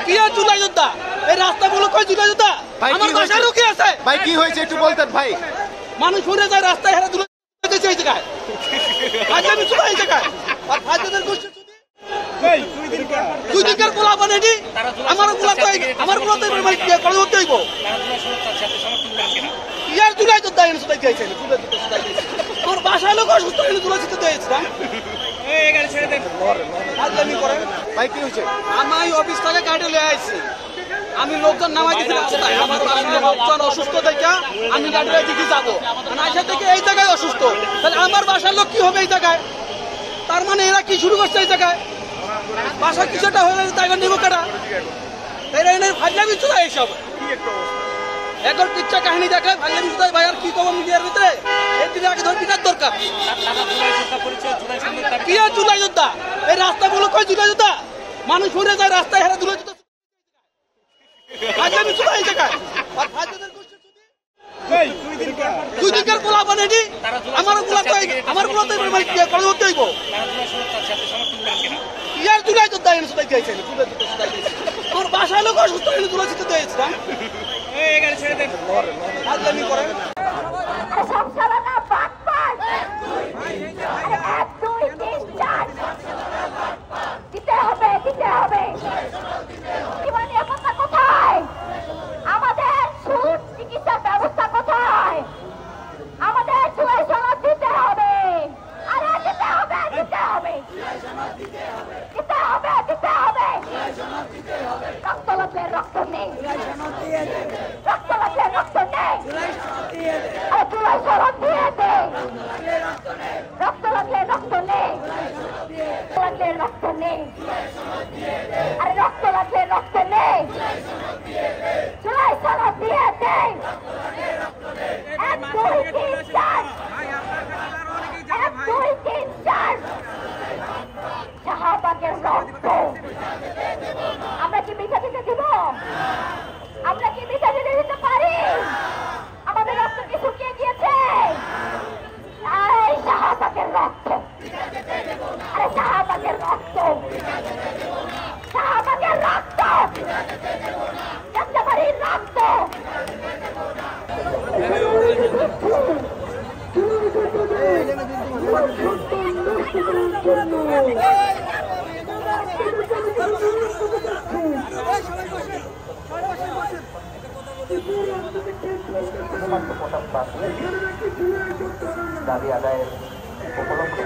কি জুলাই যোদ্ধা? এই রাস্তাগুলো কই জুলাই যোদ্ধা? আমার বাসায় রুকি আছে ভাই, কি হয়েছে একটু বলতেন ভাই। মানুষ শুনে যায় রাস্তায় হেরা জুলাই দিতে এই জায়গায় আজকে আমি জুলাই জায়গায় আর ফাজদের গোষ্ঠী এই দুই দিকের গোলা বানাইনি আমার গোলা তো আমার গোলা তো মানে কি করে হতে হইব ইয়ার জুলাই যোদ্ধা এনে সুদাই দিয়েছে জুলাই যোদ্ধা সুদাই দিয়েছে আমার বাসায় লোক অসুস্থ এনে জুলাই দিতে দিয়েছিলাম এই গাড়ি ছেড়ে দেন আজকে আমি করেন ভাই, কি হয়েছে? আমি অফিস থেকে গাড়ি লয়ে আইছি আমি লোকজন নামাই দিতে রাস্তায় আমার বাসায় লোকজন অসুস্থ দেখা আমি গাড়িটা দিকে যাবো আশা থেকে এই জায়গায় অসুস্থ তাহলে আমার বাসার লোক কি হবে এই জায়গায় তার মানে এরা কি শুরু করছে এই জায়গায় বাসা কিছুটা হয়ে জায়গা নিব কেটা এরা এনে ফাজলামি চুলাই এইসব এখন কিচ্ছা কাহিনী দেখায় ফাজলামি চুলাই ভাই আর কি কব মিডিয়ার ভিতরে এই দিকে আগে ধর বিনার দরকার কি জুলাই যোদ্ধা? এই রাস্তাগুলো কই জুলাই যোদ্ধা? মানুষ শুনে যায় রাস্তায় হেরা জুলাই যোদ্ধা ফাজলামি চুলাই জায়গায় আর ফাজদের গোষ্ঠী দুই দিকের গোলা বানাইনি আমার গোলা তো আমার গোলা তো মানে কি করে হতে হইব ইয়ার জুলাই যোদ্ধা এনে সুদাই দিয়েছে জুলাই যোদ্ধা সুদাই দিয়েছে আমার বাসায় লোক অসুস্থ এনে জুলাই দিতে দিয়েছিলাম এই গাড়ি ছেড়ে দেন আজকে আমি করেন সংসারে না পাট পাট 1 2 3 4 দিতে হবে জীবন নিরাপত্তা কোথায়? আমাদের সুদ চিকিৎসার ব্যবস্থা কোথায়? আমাদের চুলাই সনদ দিতে হবে আরে দিতে হবে রক্ত লাগলে রক্ত নেই রক্ত লাগলে রক্ত নেই আরে চুলাই সনদ দিয়ে দে রক্ত লাগলে রক্ত নেই রক্ত নেই আরে রক্ত লাগলে রক্ত নেই চুলাই সনদ দিয়ে দে 1 2 3 4 1 2 3 4 শাহবাগের রক্ত আমরা কি মিঠা দিতে দিব? আমরা কি মিঠা দিতে পারি? আমাদের রক্ত কি শুকিয়ে গিয়েছে? এই শাহবাগের রক্ত আরে শাহবাগের রক্ত যাত্রাবাড়ির রক্ত দাবি আদায়ের উপলক্ষে